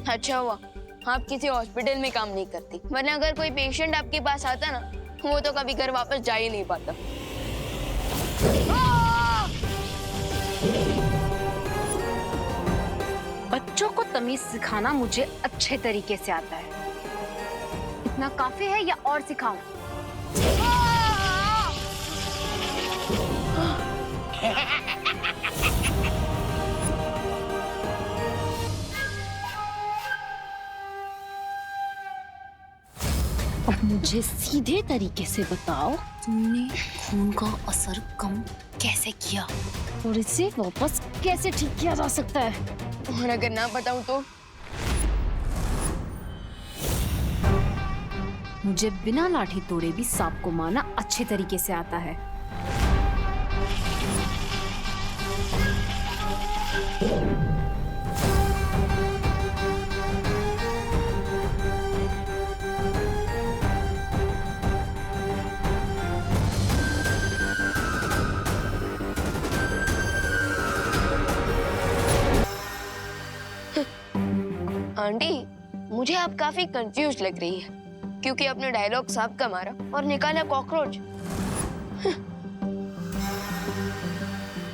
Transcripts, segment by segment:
अच्छा हुआ आप किसी हॉस्पिटल में काम नहीं करती, वरना अगर कोई पेशेंट आपके पास आता ना, वो तो कभी घर वापस जा ही नहीं पाता। बच्चों को तमीज सिखाना मुझे अच्छे तरीके से आता है। इतना काफी है या और सिखाऊं? अब मुझे सीधे तरीके से बताओ, तुमने खून का असर कम कैसे किया और इसे वापस कैसे ठीक किया जा सकता है? और अगर ना बताऊं तो? मुझे बिना लाठी तोड़े भी सांप को मारना अच्छे तरीके से आता है। आंटी, मुझे आप काफी कंफ्यूज लग रही है, क्योंकि आपने डायलॉग सांप का मारा और निकाला कॉकरोच।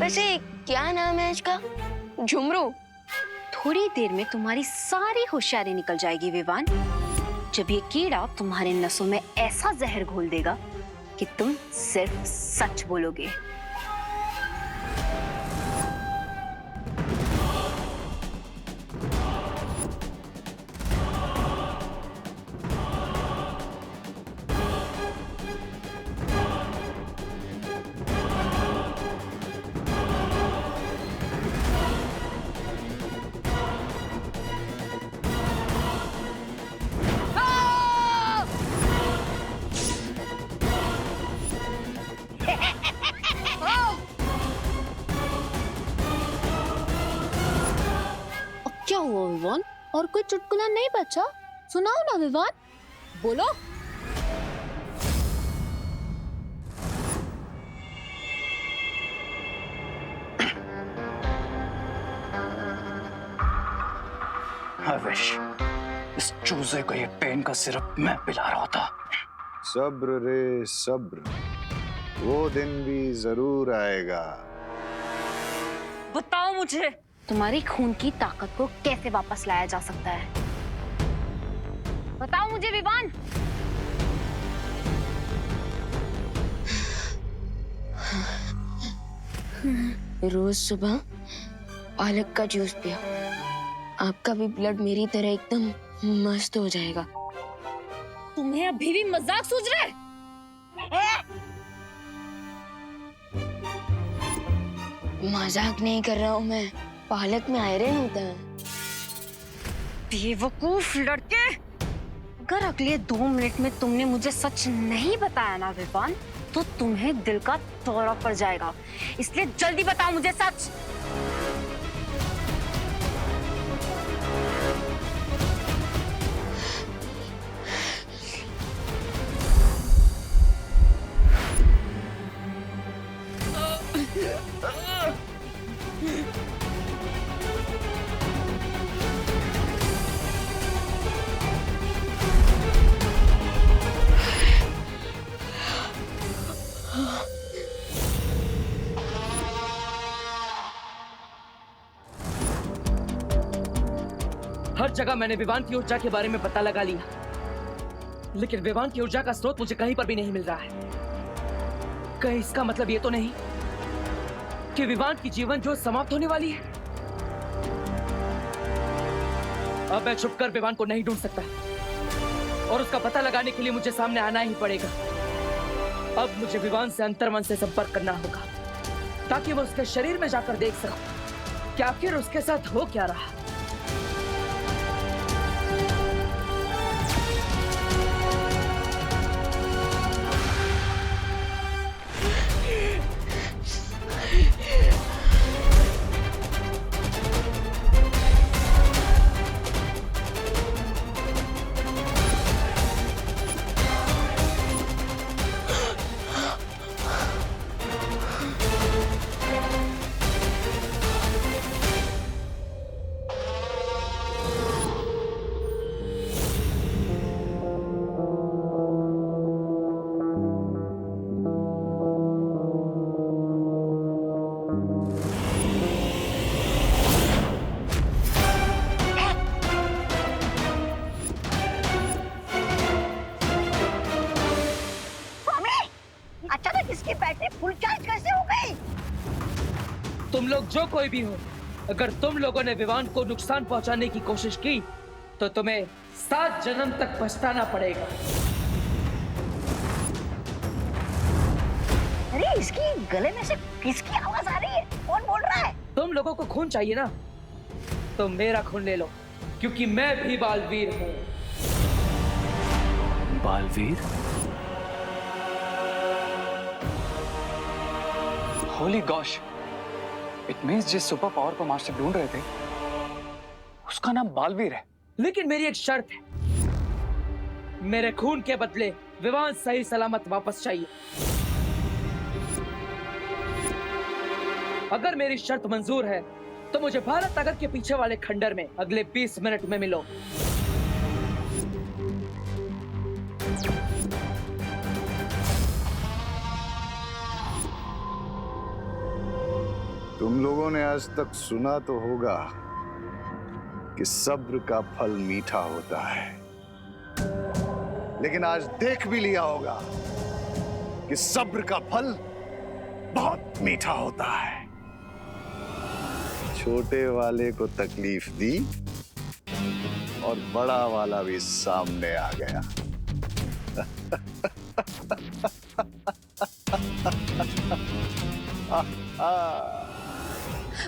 वैसे क्या नाम है इसका? झुमरू। थोड़ी देर में तुम्हारी सारी होशियारी निकल जाएगी विवान, जब ये कीड़ा तुम्हारे नसों में ऐसा जहर घोल देगा कि तुम सिर्फ सच बोलोगे। क्या हुआ विवान? और कोई चुटकुला नहीं बचा? सुनाओ ना विवान, बोलो। विश, इस चूजे को ये पेन का सिरप मैं पिला रहा था। सब्र रे सब्र, वो दिन भी जरूर आएगा। बताओ मुझे, तुम्हारी खून की ताकत को कैसे वापस लाया जा सकता है? बताओ मुझे विवान। रोज सुबह पालक का जूस पिया, आपका भी ब्लड मेरी तरह एकदम मस्त हो जाएगा। तुम्हें अभी भी मजाक सूझ रहा है? मजाक नहीं कर रहा हूँ मैं, पालक में आयरन होता है। बेवकूफ लड़के, अगर अगले 2 मिनट में तुमने मुझे सच नहीं बताया ना विवान, तो तुम्हें दिल का दौरा पड़ जाएगा। इसलिए जल्दी बताओ मुझे सच। हर जगह मैंने विवान की ऊर्जा के बारे में पता लगा लिया, लेकिन विवान की ऊर्जा का स्रोत मुझे कहीं पर भी नहीं मिल रहा है। कहीं इसका मतलब ये तो नहीं कि विवान की जीवन ज्योत समाप्त होने वाली है? अब मैं छुपकर विवान को नहीं ढूंढ सकता और उसका पता लगाने के लिए मुझे सामने आना ही पड़ेगा। अब मुझे विवान से अंतर्मन से संपर्क करना होगा, ताकि मैं उसके शरीर में जाकर देख सकूं कि आखिर उसके साथ हो क्या रहा। तुम लोग जो कोई भी हो, अगर तुम लोगों ने विवान को नुकसान पहुंचाने की कोशिश की तो तुम्हें 7 जन्म तक पछताना पड़ेगा। अरे इसकी गले में से किसकी आवाज आ रही है? कौन बोल रहा है? तुम लोगों को खून चाहिए ना, तो मेरा खून ले लो, क्योंकि मैं भी बालवीर हूँ। Baalveer? Holi gosh, it means जिस सुपर पावर को मास्टर ढूंढ रहे थे उसका नाम बालवीर है। लेकिन मेरी एक शर्त है, मेरे खून के बदले विवान सही सलामत वापस चाहिए। अगर मेरी शर्त मंजूर है तो मुझे भारत नगर के पीछे वाले खंडर में अगले 20 मिनट में मिलो। तुम लोगों ने आज तक सुना तो होगा कि सब्र का फल मीठा होता है, लेकिन आज देख भी लिया होगा कि सब्र का फल बहुत मीठा होता है। छोटे वाले को तकलीफ दी और बड़ा वाला भी सामने आ गया।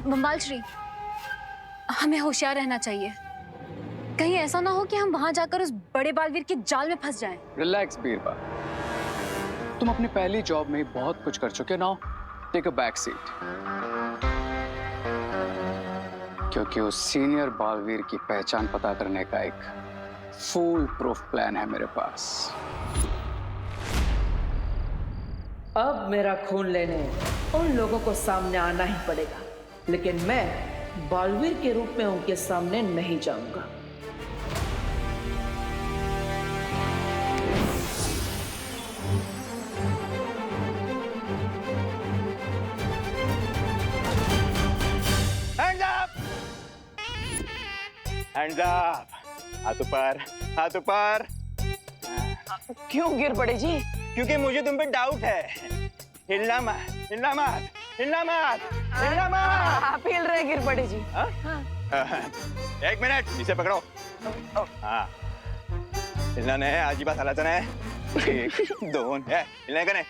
बम्बाल श्री, हमें होशियार रहना चाहिए। कहीं ऐसा ना हो कि हम वहां जाकर उस बड़े बालवीर के जाल में फंस जाएं। रिलैक्स बीरबल, तुम अपनी पहली जॉब में बहुत कुछ कर चुके ना। टेक अ बैक सीट, क्योंकि उस सीनियर बालवीर की पहचान पता करने का एक फुल प्रूफ प्लान है मेरे पास। अब मेरा खून लेने उन लोगों को सामने आना ही पड़ेगा, लेकिन मैं बालवीर के रूप में उनके सामने नहीं जाऊंगा। Hands up! हाथ ऊपर, हाथ ऊपर। क्यों गिर पड़े जी? क्योंकि मुझे तुम पे डाउट है। हिलना मत, हिलना मत, हिलना मत, हिलना मत। आप हिल रहे गिर पड़े जी। एक मिनट, इसे पकड़ो। हाँ, हिलना नहीं है, आज ही बात हालत है। 1, 2 है, हिलने का नहीं।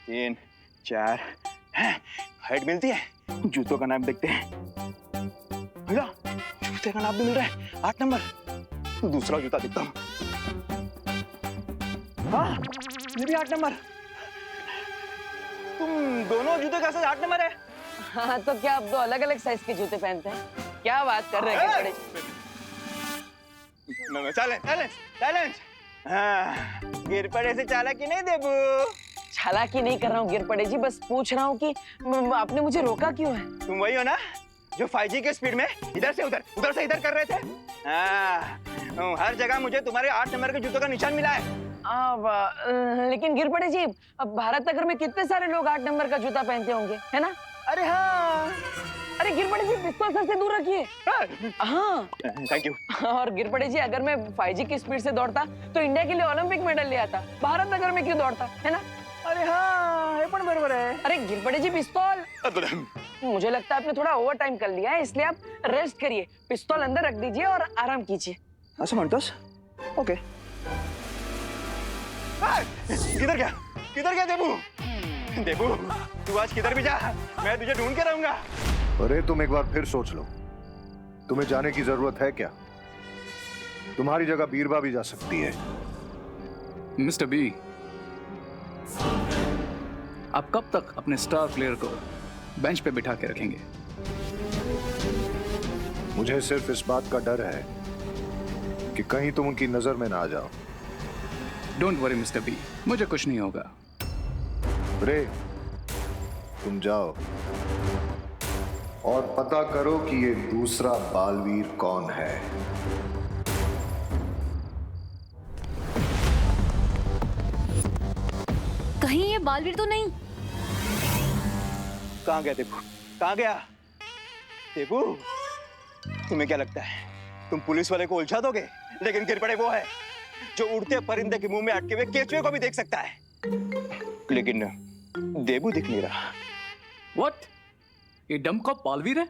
3, 4 है, हाइट मिलती है। जूतों का नाप देखते हैं। भैया, जूते का नाप भी मिल रहा है। 8 नंबर। दूसरा जूता दिखता हूँ। हाँ, ये भी 8 नंबर। तुम दोनों जूते का साइज 8 नंबर है। हाँ, तो क्या आप 2 अलग-अलग साइज के जूते पहनते हैं? क्या बात कर रहे हैं गिर पड़े जी? Silence, silence. हाँ, गिर पड़े से चालाकी नहीं देबू। चालाकी नहीं कर रहा हूँ गिर पड़े जी, बस पूछ रहा हूँ कि आपने मुझे रोका क्यों है? तुम वही हो ना जो 5G के स्पीड में इधर से उधर, उधर से इधर कर रहे थे? हाँ, हर जगह मुझे तुम्हारे 8 नंबर के जूतों का निशान मिला है। लेकिन गिर पड़े जी, अब भारत नगर में कितने सारे लोग 8 नंबर का जूता पहनते होंगे, है ना? अरे हाँ। अरे गिर पड़े जी, पिस्तौल सर से दूर रखिए। हाँ। Thank you. और गिर पड़े जी, अगर मैं 5G की स्पीड से दौड़ता तो इंडिया के लिए ओलंपिक मेडल ले आता। भारत नगर में क्यों दौड़ता, है ना? अरे हाँ, ये पण बरोबर है। अरे गिर पड़े जी, पिस्तौल। मुझे लगता है आपने थोड़ा ओवर टाइम कर लिया है, इसलिए आप रेस्ट करिए, पिस्तौल अंदर रख दीजिए और आराम कीजिए। ऐसा म्हणतोस? ओके। किधर गया? किधर गया देबू? देबू, तू आज किधर भी जा, मैं तुझे ढूंढ के रहूंगा। अरे तुम एक बार फिर सोच लो, तुम्हें जाने की जरूरत है क्या? तुम्हारी जगह बीरबा भी जा सकती है। मिस्टर बी, आप कब तक अपने स्टार प्लेयर को बेंच पे बिठा के रखेंगे? मुझे सिर्फ इस बात का डर है कि कहीं तुम उनकी नजर में ना आ जाओ। डोंट वरी मिस्टर बी, मुझे कुछ नहीं होगा। रे, तुम जाओ और पता करो कि ये दूसरा बालवीर कौन है। कहीं ये बालवीर तो नहीं? कहाँ गया देबू? कहाँ गया? देबू, तुम्हें क्या लगता है तुम पुलिस वाले को उलझा दोगे? लेकिन गिर पड़े वो है जो उड़ते परिंदे के मुंह में अटके हुए केचुए को भी देख सकता है। लेकिन देबू दिख नहीं रहा। What? ये डम कॉप बालवीर है।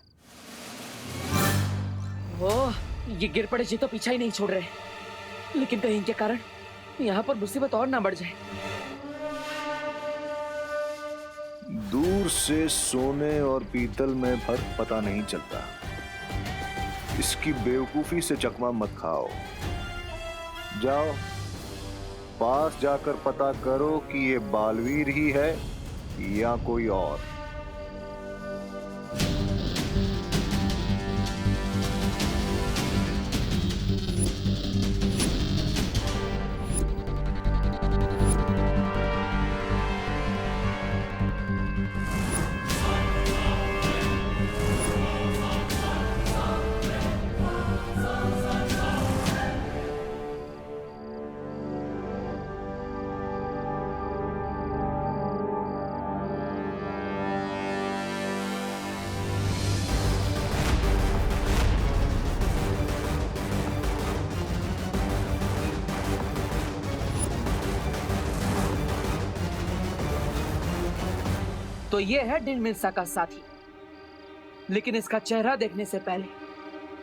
वो ये गिर पड़े जी तो पीछा ही नहीं छोड़ रहे, लेकिन कहीं इनके कारण यहाँ पर मुसीबत और ना बढ़ जाए। दूर से सोने और पीतल में फर्क पता नहीं चलता। इसकी बेवकूफी से चकमा मत खाओ। जाओ पास जाकर पता करो कि ये बालवीर ही है या कोई और। तो ये है डिन मिल्सा का साथी, लेकिन इसका चेहरा देखने से पहले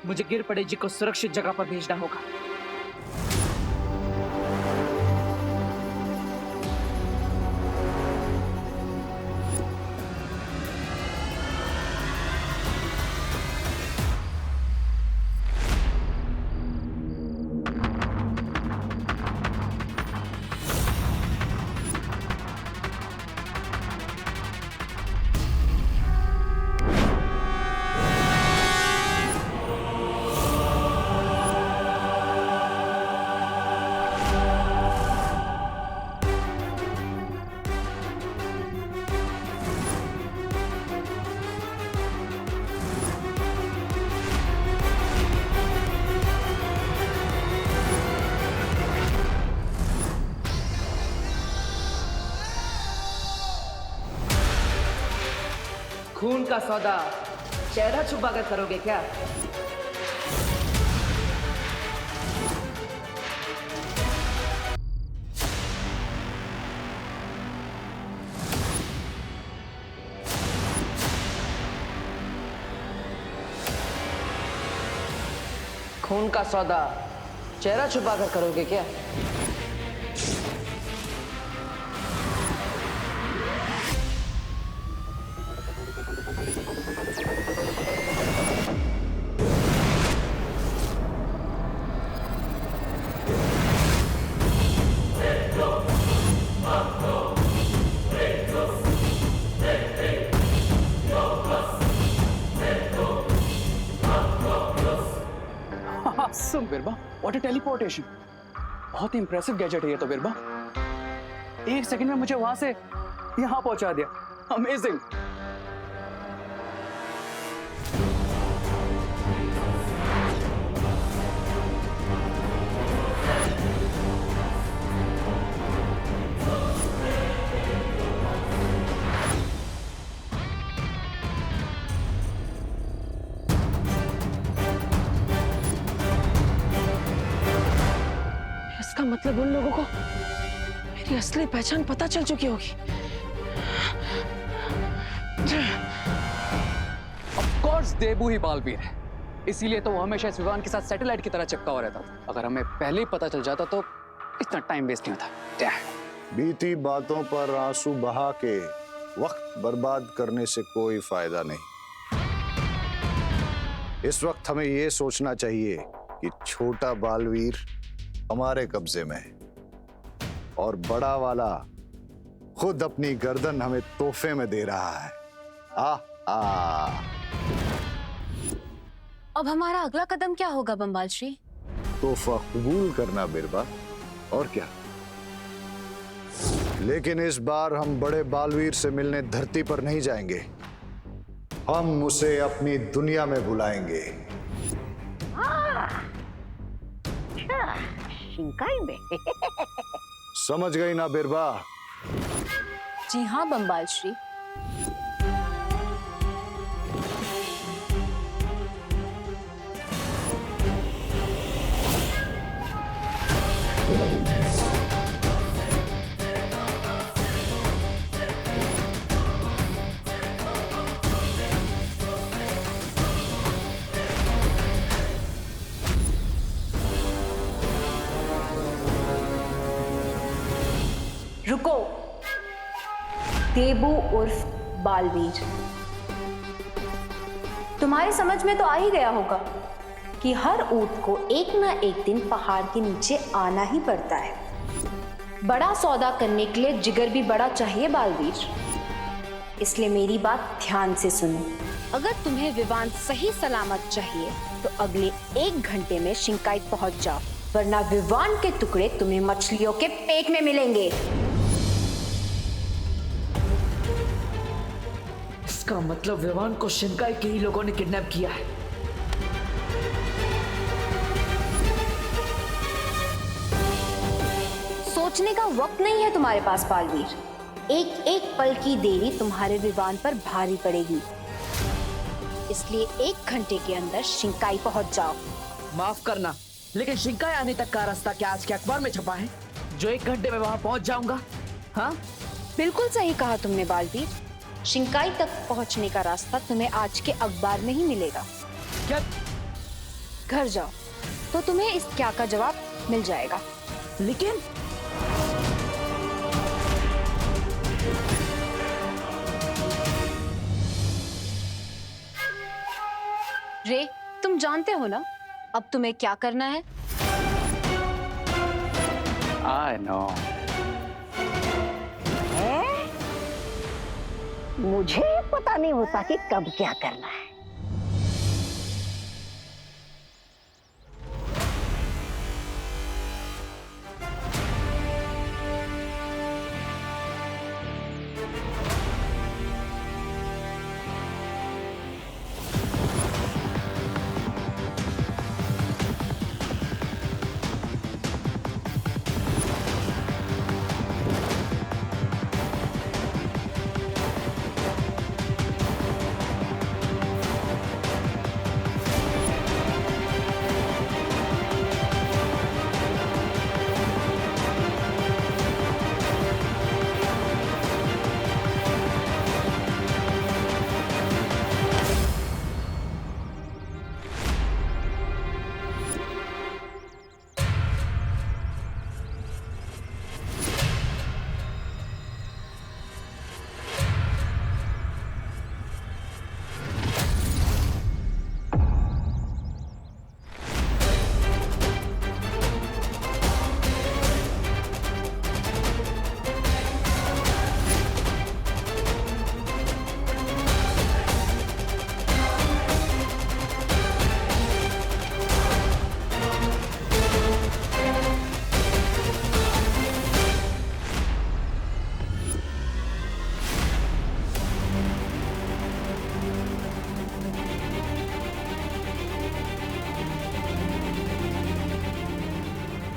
मुझे गिर पड़े जी को सुरक्षित जगह पर भेजना होगा। खून का सौदा चेहरा छुपा कर करोगे क्या? खून का सौदा चेहरा छुपा कर करोगे क्या? Awesome, बिरबा, what a teleportation! बहुत इंप्रेसिव गैजेट है ये तो बिरबा। 1 सेकंड में मुझे वहां से यहाँ पहुंचा दिया। अमेजिंग। इसका मतलब उन लोगों को मेरी असली पहचान पता चल चुकी होगी। ऑफ कोर्स देबू ही बालवीर है, इसीलिए तो वो हमेशा इस विमान के साथ सैटेलाइट की तरह चिपका हुआ रहता था। अगर हमें पहले ही पता चल जाता तो इतना टाइम वेस्ट नहीं होता। बीती बातों पर आंसू बहा के वक्त बर्बाद करने से कोई फायदा नहीं। इस वक्त हमें यह सोचना चाहिए कि छोटा बालवीर हमारे कब्जे में है और बड़ा वाला खुद अपनी गर्दन हमें तोहफे में दे रहा है। अब हमारा अगला कदम क्या होगा बम्बाल श्री? तोहफा कबूल करना बिरबा, और क्या। लेकिन इस बार हम बड़े बालवीर से मिलने धरती पर नहीं जाएंगे, हम उसे अपनी दुनिया में बुलाएंगे। शिंकाई में। समझ गई ना बिरबा? जी हाँ बम्बाल श्री। देबू उर्फ बालवीर। तुम्हारे समझ में तो आ ही गया होगा कि हर ऊंट को एक ना एक दिन पहाड़ के नीचे आना ही पड़ता है। बड़ा सौदा करने के लिए जिगर भी बड़ा चाहिए बालवीर, इसलिए मेरी बात ध्यान से सुनो। अगर तुम्हें विवान सही सलामत चाहिए तो अगले 1 घंटे में शिंकाई पहुंच जाओ, वरना विवान के टुकड़े तुम्हें मछलियों के पेट में मिलेंगे। इसका मतलब विवान को शिंकाई के ही लोगों ने किडनैप किया है। सोचने का वक्त नहीं है तुम्हारे पास बालवीर। एक एक पल की देरी तुम्हारे विवान पर भारी पड़ेगी, इसलिए 1 घंटे के अंदर शिंकाई पहुंच जाओ। माफ करना, लेकिन शिंकाई आने तक का रास्ता क्या आज के अखबार में छपा है जो 1 घंटे में वहां पहुंच जाऊंगा? हाँ, बिल्कुल सही कहा तुमने बालवीर। शिंकाई तक पहुंचने का रास्ता तुम्हें आज के अखबार में ही मिलेगा। क्या? घर जाओ तो तुम्हें इस क्या का जवाब मिल जाएगा। लेकिन रे, तुम जानते हो ना अब तुम्हें क्या करना है? I know. मुझे पता नहीं होता कि कब क्या करना है।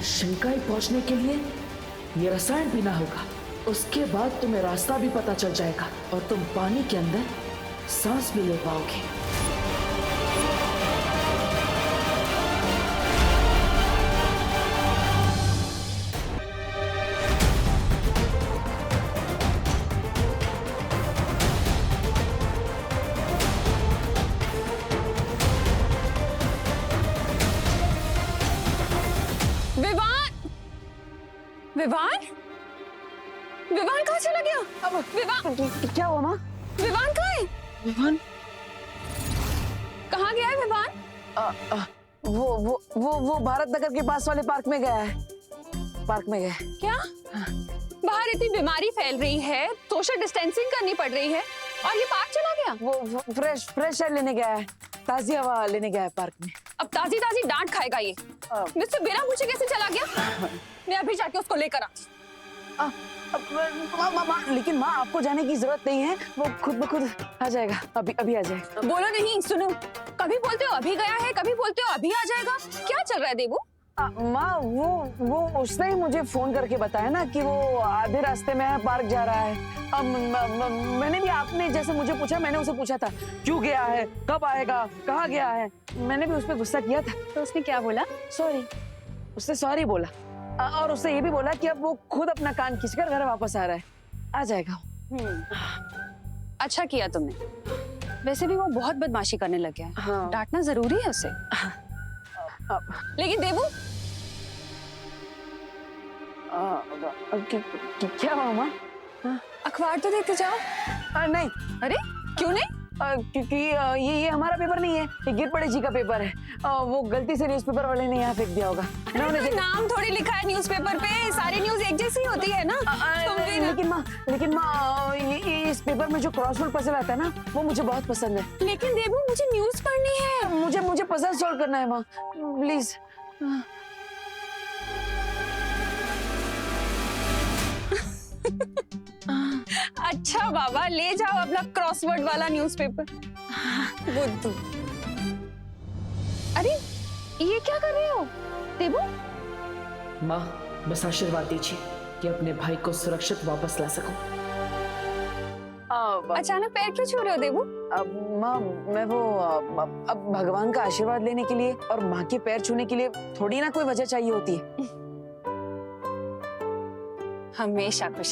शिंकाई पहुंचने के लिए ये रसायन पीना होगा, उसके बाद तुम्हें रास्ता भी पता चल जाएगा और तुम पानी के अंदर सांस भी ले पाओगे। विवान, विवान कहाँ चला गया? अब विवान क्या हुआ माँ? विवान कहाँ है? विवान कहाँ गया है विवान? वो भारत नगर के पास वाले पार्क में गया है। पार्क में गया है। क्या? बाहर इतनी बीमारी फैल रही है, सोशल डिस्टेंसिंग करनी पड़ रही है और ये पार्क चला गया? वो फ्रेश एयर लेने गया है, ताजी हवा लेने गया है पार्क में। अब ताजी ताजी डांट खाएगा ये। मुझसे बिना पूछे कैसे चला गया? मैं अभी जाके उसको लेकर आती। लेकिन माँ आपको जाने की जरूरत नहीं है, वो खुद ब खुद आ जाएगा। अभी आ जाएगा। बोलो नहीं, सुनो। कभी बोलते हो अभी गया है, कभी बोलते हो अभी आ जाएगा। क्या चल रहा है देबू? माँ वो उसने ही मुझे फोन करके बताया ना कि वो आधे रास्ते में है, पार्क जा रहा है। अब मैंने भी, आपने जैसे मुझे पूछा, मैंने उसे पूछा था क्यों गया है, कब आएगा, कहाँ गया है। मैंने भी उस पर गुस्सा किया था। तो उसने क्या बोला? सॉरी। उसने सॉरी बोला और उससे ये भी बोला कि अब वो खुद अपना कान खींचकर घर वापस आ रहा है, आ जाएगा। अच्छा किया तुमने। वैसे भी वो बहुत बदमाशी करने लग गया है। हाँ। डांटना जरूरी है उसे। लेकिन देबू, क्या हुआ माँ? अखबार तो देते जाओ। नहीं, अरे क्यों नहीं? क्योंकि ये हमारा पेपर नहीं है, ये गिर पड़े जी का पेपर है। वो गलती से न्यूज़पेपर वाले ने यहाँ फेंक दिया होगा। अरे तो नाम थोड़ी लिखा है न्यूज़पेपर पे, सारी न्यूज़ एक जैसी होती है ना। तुम भी ना। लेकिन माँ ये इस पेपर में जो क्रॉसवर्ड पजल आता है ना, वो मुझे बहुत पसंद है। लेकिन देबू मुझे न्यूज़ पढ़नी है। मुझे पजल सॉल्व करना है माँ, प्लीज। अच्छा बाबा, ले जाओ अपना क्रॉसवर्ड वाला न्यूज़पेपर। बुद्धू। अरे ये क्या कर रहे हो देबू? माँ बस आशीर्वाद दीजिए कि अपने भाई को सुरक्षित वापस ला सकूं। अचानक पैर क्यों छू रहे हो देबू? माँ मैं वो अब भगवान का आशीर्वाद लेने के लिए और माँ के पैर छूने के लिए थोड़ी ना कोई वजह चाहिए होती है। हमेशा खुश